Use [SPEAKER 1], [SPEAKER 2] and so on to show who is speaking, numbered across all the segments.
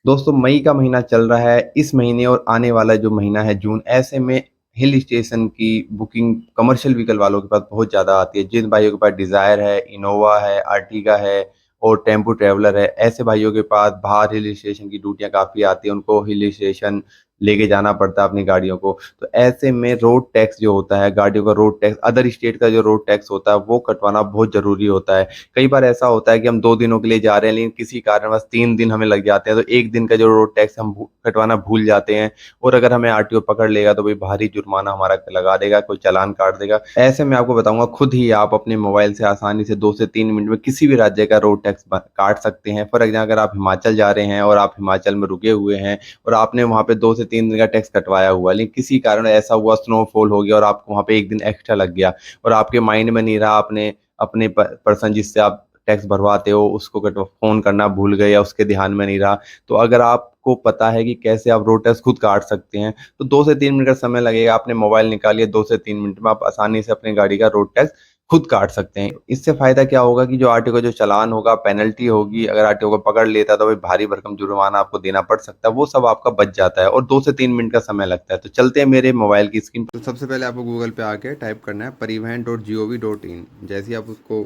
[SPEAKER 1] दोस्तों मई का महीना चल रहा है। इस महीने और आने वाला जो महीना है जून, ऐसे में हिल स्टेशन की बुकिंग कमर्शियल व्हीकल वालों के पास बहुत ज़्यादा आती है। जिन भाइयों के पास डिज़ायर है, इनोवा है, आर्टिगा है और टेम्पो ट्रैवलर है, ऐसे भाइयों के पास बाहर हिल स्टेशन की ड्यूटियाँ काफ़ी आती हैं। उनको हिल स्टेशन लेके जाना पड़ता है अपनी गाड़ियों को। तो ऐसे में रोड टैक्स जो होता है, गाड़ियों का रोड टैक्स, अदर स्टेट का जो रोड टैक्स होता है, वो कटवाना बहुत ज़रूरी होता है। कई बार ऐसा होता है कि हम 2 दिनों के लिए जा रहे हैं, लेकिन किसी कारणवश 3 दिन हमें लग जाते हैं, तो 1 दिन का जो रोड टैक्स हम कटवाना भूल जाते हैं। और अगर हमें आरटीओ पकड़ लेगा तो भाई भारी जुर्माना हमारा लगा देगा, कोई चालान काट देगा। ऐसे में आपको बताऊंगा, खुद ही आप अपने मोबाइल से आसानी से 2 से 3 मिनट में किसी भी राज्य का रोड टैक्स काट सकते हैं। फॉर एग्जाम्पल, अगर आप हिमाचल जा रहे हैं और आप हिमाचल में रुके हुए हैं और आपने वहां पे 2 से 3 दिन का टैक्स कटवाया हुआ, लेकिन किसी कारण ऐसा हुआ, स्नोफॉल हो गया और आपको वहां पे 1 दिन एक्स्ट्रा लग गया और आपके माइंड में नहीं रहा, आपने अपने पर्सन जिससे आप टैक्स भरवाते हो उसको फोन करना भूल गए या उसके ध्यान में नहीं रहा। तो अगर आपको पता है कि कैसे आप रोड टैक्स खुद काट सकते हैं, तो 2 से 3 मिनट का समय लगेगा। आपने मोबाइल निकालिए, 2 से 3 मिनट में आप आसानी से अपनी गाड़ी का रोड टैक्स खुद काट सकते हैं। इससे फायदा क्या होगा कि जो आरटीओ का जो चालान होगा, पेनल्टी होगी, अगर आरटीओ को पकड़ लेता है तो भाई भारी भरकम जुर्माना आपको देना पड़ सकता है, वो सब आपका बच जाता है और 2 से 3 मिनट का समय लगता है। तो चलते हैं मेरे मोबाइल की स्क्रीन पर। तो सबसे पहले आपको गूगल पे आके टाइप करना है परिवहन.gov.in। जैसे ही आप उसको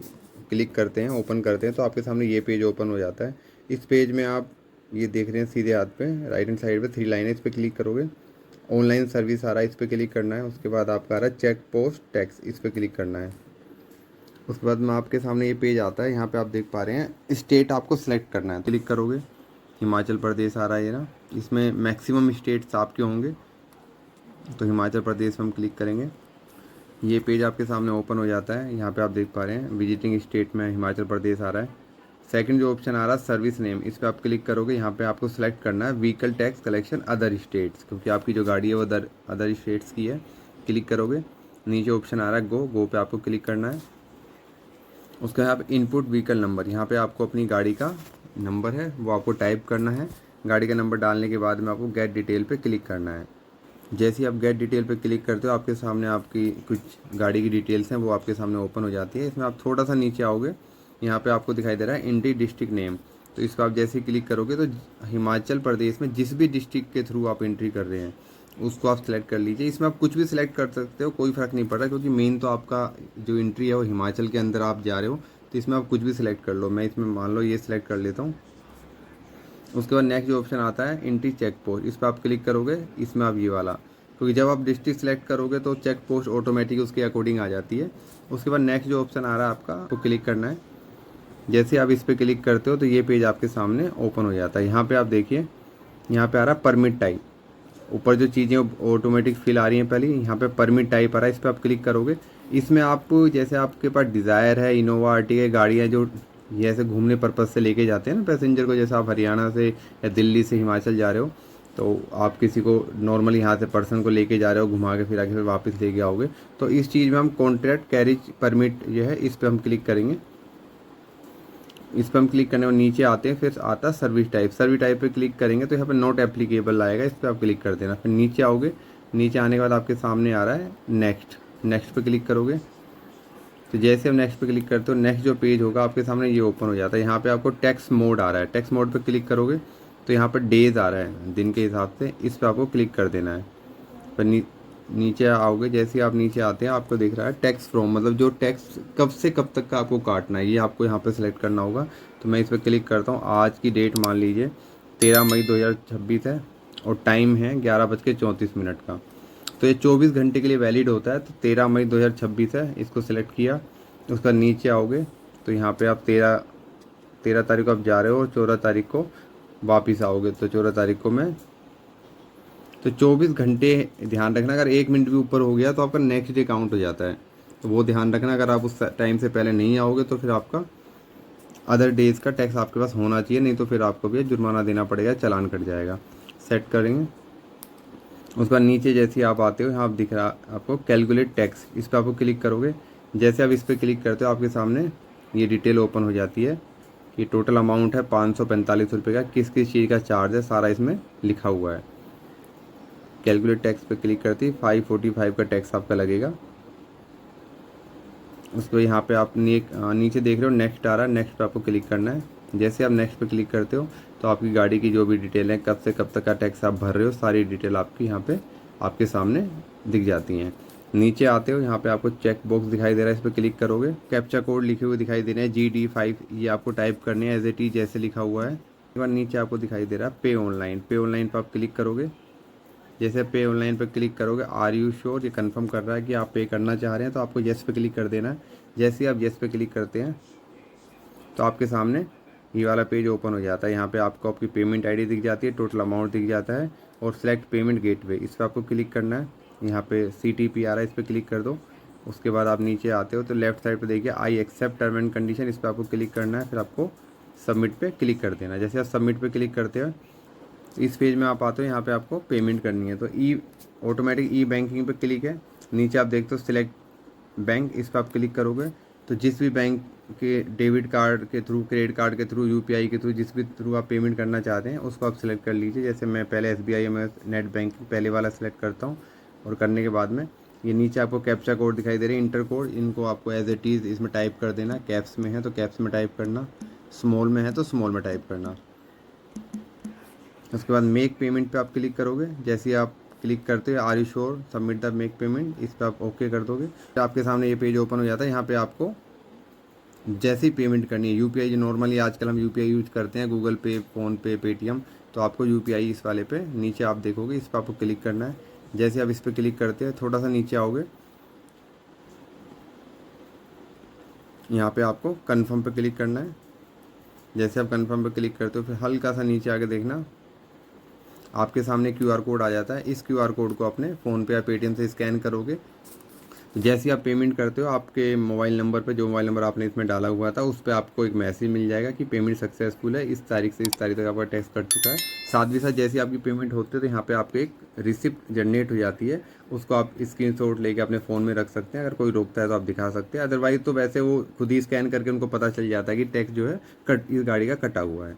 [SPEAKER 1] क्लिक करते हैं, ओपन करते हैं, तो आपके सामने ये पेज ओपन हो जाता है। इस पेज में आप ये देख रहे हैं सीधे हाथ पे राइट हैंड साइड पे 3 लाइनें, इस पर क्लिक करोगे। ऑनलाइन सर्विस आ रहा है, इस पर क्लिक करना है। उसके बाद आपका आ रहा है चेक पोस्ट टैक्स, इस पर क्लिक करना है। उसके बाद में आपके सामने ये पेज आता है। यहाँ पे आप देख पा रहे हैं स्टेट आपको सेलेक्ट करना है, क्लिक करोगे। हिमाचल प्रदेश आ रहा है ये ना, इसमें मैक्सिमम स्टेट्स आपके होंगे, तो हिमाचल प्रदेश में हम क्लिक करेंगे। ये पेज आपके सामने ओपन हो जाता है। यहाँ पे आप देख पा रहे हैं विजिटिंग स्टेट में हिमाचल प्रदेश आ रहा है। सेकंड जो ऑप्शन आ रहा है सर्विस नेम, इस पर आप क्लिक करोगे। यहाँ पे आपको सेलेक्ट करना है vehicle tax collection other states, क्योंकि आपकी जो गाड़ी है वो अदर स्टेट्स की है। क्लिक करोगे, नीचे ऑप्शन आ रहा है गो पे आपको क्लिक करना है। उसके बाद आप इनपुट व्हीकल नंबर, यहाँ पे आपको अपनी गाड़ी का नंबर है वो आपको टाइप करना है। गाड़ी का नंबर डालने के बाद में आपको गेट डिटेल पे क्लिक करना है। जैसे ही आप गेट डिटेल पे क्लिक करते हो, आपके सामने आपकी कुछ गाड़ी की डिटेल्स हैं वो आपके सामने ओपन हो जाती है। इसमें आप थोड़ा सा नीचे आओगे, यहाँ पे आपको दिखाई दे रहा है एंट्री डिस्ट्रिक्ट नेम। तो इस पर आप जैसे ही क्लिक करोगे तो हिमाचल प्रदेश में जिस भी डिस्ट्रिक्ट के थ्रू आप एंट्री कर रहे हैं उसको आप सिलेक्ट कर लीजिए। इसमें आप कुछ भी सिलेक्ट कर सकते हो, कोई फ़र्क नहीं पड़ता, क्योंकि मेन तो आपका जो एंट्री है वो हिमाचल के अंदर आप जा रहे हो। तो इसमें आप कुछ भी सिलेक्ट कर लो। मैं इसमें मान लो ये सिलेक्ट कर लेता हूँ। उसके बाद नेक्स्ट जो ऑप्शन आता है एंट्री चेक पोस्ट, इस पर आप क्लिक करोगे। इसमें आप ये वाला, क्योंकि जब आप डिस्ट्रिक्ट सेलेक्ट करोगे तो चेक पोस्ट ऑटोमेटिक उसके अकॉर्डिंग आ जाती है। उसके बाद नेक्स्ट जो ऑप्शन आ रहा है आपका, तो क्लिक करना है। जैसे आप इस पर क्लिक करते हो तो ये पेज आपके सामने ओपन हो जाता है। यहाँ पे आप देखिए, यहाँ पे आ रहा है परमिट टाइप। ऊपर जो चीज़ें ऑटोमेटिक फिल आ रही हैं, पहले यहाँ पे परमिट टाइप आ रहा है, इस पर आप क्लिक करोगे। इसमें आप जैसे आपके पास डिज़ायर है, इनोवा आर्टिगा गाड़ियाँ जो ये ऐसे घूमने पर्पज़ से लेके जाते हैं ना पैसेंजर को, जैसे आप हरियाणा से या दिल्ली से हिमाचल जा रहे हो, तो आप किसी को नॉर्मली यहाँ से पर्सन को लेके जा रहे हो, घुमा के फिरा के फिर वापस लेके आओगे, तो इस चीज़ में हम कॉन्ट्रैक्ट कैरिज परमिट ये है, इस पर हम क्लिक करेंगे। इस पर हम क्लिक करने और नीचे आते हैं, फिर आता है सर्विस टाइप। सर्विस टाइप पे क्लिक करेंगे तो यहाँ पे नॉट एप्लीकेबल आएगा, इस पर आप क्लिक कर देना। फिर नीचे आओगे, नीचे आने के बाद आपके सामने आ रहा है नेक्स्ट। नेक्स्ट पे क्लिक करोगे, तो जैसे हम नेक्स्ट पे क्लिक करते हो नेक्स्ट जो पेज होगा आपके सामने ये ओपन हो जाता है। यहाँ पे आपको टैक्स मोड आ रहा है, टैक्स मोड पे क्लिक करोगे तो यहाँ पर डेज आ रहा है दिन के हिसाब से, इस पर आपको क्लिक कर देना है। पर नीचे आओगे, जैसे आप नीचे आते हैं आपको दिख रहा है टैक्स फ्रॉम, मतलब जो टैक्स कब से कब तक का आपको काटना है ये आपको यहाँ पे सिलेक्ट करना होगा। तो मैं इस पर क्लिक करता हूँ। आज की डेट मान लीजिए 13 मई 2026 है और टाइम है 11:34 का। तो ये 24 घंटे के लिए वैलिड होता है। तो 13 मई 2026 है, इसको सिलेक्ट किया। उसका नीचे आओगे तो यहाँ पे आप तेरह तेरह तारीख को आप जा रहे हो, 14 तारीख को वापस आओगे। तो 14 तारीख को मैं, तो 24 घंटे ध्यान रखना, अगर 1 मिनट भी ऊपर हो गया तो आपका नेक्स्ट डे काउंट हो जाता है। तो वो ध्यान रखना, अगर आप उस टाइम से पहले नहीं आओगे तो फिर आपका अदर डेज का टैक्स आपके पास होना चाहिए, नहीं तो फिर आपको भी जुर्माना देना पड़ेगा, चालान कट जाएगा। सेट करेंगे। उसके बाद नीचे जैसे ही आप आते हो, यहाँ आप दिख रहा आपको कैलकुलेट टैक्स, इस पर आपको क्लिक करोगे। जैसे आप इस पर क्लिक करते हो आपके सामने ये डिटेल ओपन हो जाती है कि टोटल अमाउंट है 545 रुपये का, किस किस चीज़ का चार्ज है सारा इसमें लिखा हुआ है। कैलकुलेट टैक्स पे क्लिक करती 545 का टैक्स आपका लगेगा। उसको यहाँ पे आप नीचे देख रहे हो नेक्स्ट आ रहा है, नेक्स्ट पे आपको क्लिक करना है। जैसे आप नेक्स्ट पे क्लिक करते हो तो आपकी गाड़ी की जो भी डिटेल है, कब से कब तक का टैक्स आप भर रहे हो, सारी डिटेल आपकी यहाँ पे आपके सामने दिख जाती हैं। नीचे आते हो, यहाँ पे आपको चेक बॉक्स दिखाई दे रहा है, इस पर क्लिक करोगे, कैप्चा कोड लिखे हुए दिखाई दे रहे हैं GD5, ये आपको टाइप करने हैं एज इट इज जैसे लिखा हुआ है। एक बार नीचे आपको दिखाई दे रहा है पे ऑनलाइन, पे ऑनलाइन पर आप क्लिक करोगे। जैसे पे ऑनलाइन पर क्लिक करोगे, आर यू श्योर, ये कंफर्म कर रहा है कि आप पे करना चाह रहे हैं, तो आपको येस पे क्लिक कर देना है। जैसे ही आप येस पे क्लिक करते हैं तो आपके सामने ये वाला पेज ओपन हो जाता है। यहाँ पे आपको आपकी पेमेंट आईडी दिख जाती है, टोटल अमाउंट दिख जाता है और सिलेक्ट पेमेंट गेटवे, इस पर आपको क्लिक करना है। यहाँ पे CTP आ रहा है, इस पर क्लिक कर दो। उसके बाद आप नीचे आते हो तो लेफ्ट साइड पे देखिए I accept term and condition, इस पर आपको क्लिक करना है। फिर आपको सबमिट पे क्लिक कर देना है। जैसे आप सबमिट पे क्लिक करते हो इस पेज में आप आते हो, यहाँ पे आपको पेमेंट करनी है तो ऑटोमेटिक ई बैंकिंग पे क्लिक है। नीचे आप देखते हो सिलेक्ट बैंक, इस पर आप क्लिक करोगे तो जिस भी बैंक के डेबिट कार्ड के थ्रू, क्रेडिट कार्ड के थ्रू, UPI के थ्रू, जिस भी थ्रू आप पेमेंट करना चाहते हैं उसको आप सिलेक्ट कर लीजिए। जैसे मैं पहले SBI में नेट बैंकिंग पहले वाला सिलेक्ट करता हूँ और करने के बाद में ये नीचे आपको कैप्चा कोड दिखाई दे रहे हैं, इंटर कोड, इनको आपको एज इट इज़ इसमें टाइप कर देना। कैप्स में है तो कैप्स में टाइप करना, स्मॉल में है तो स्मॉल में टाइप करना। उसके बाद मेक पेमेंट पे आप क्लिक करोगे। जैसे ही आप क्लिक करते हो are you sure submit the make payment, इस पर आप ओके कर दोगे तो आपके सामने ये पेज ओपन हो जाता है। यहाँ पे आपको जैसे ही पेमेंट करनी है UPI, जो नॉर्मली आजकल हम UPI यूज करते हैं, गूगल पे, फ़ोनपे, पेटीएम, तो आपको UPI इस वाले पे नीचे आप देखोगे, इस पर आपको क्लिक करना है। जैसे आप इस पर क्लिक करते हैं थोड़ा सा नीचे आओगे, यहाँ पे आपको कन्फर्म पे क्लिक करना है। जैसे आप कन्फर्म पे क्लिक करते हो फिर हल्का सा नीचे आके देखना आपके सामने QR कोड आ जाता है। इस QR कोड को अपने फ़ोनपे या पेटीएम से स्कैन करोगे। जैसे ही आप पेमेंट करते हो आपके मोबाइल नंबर पे, जो मोबाइल नंबर आपने इसमें डाला हुआ था, उस पर आपको एक मैसेज मिल जाएगा कि पेमेंट सक्सेसफुल है, इस तारीख से इस तारीख तक आपका टैक्स कट चुका है। साथ ही साथ जैसे आपकी पेमेंट होती है तो यहाँ पे आपको एक रिसिप्ट जनरेट हो जाती है, उसको आप स्क्रीनशॉट लेके अपने फ़ोन में रख सकते हैं। अगर कोई रोकता है तो आप दिखा सकते हैं, अदरवाइज़ तो वैसे वो खुद ही स्कैन करके उनको पता चल जाता है कि टैक्स जो है कट, इस गाड़ी का कटा हुआ है।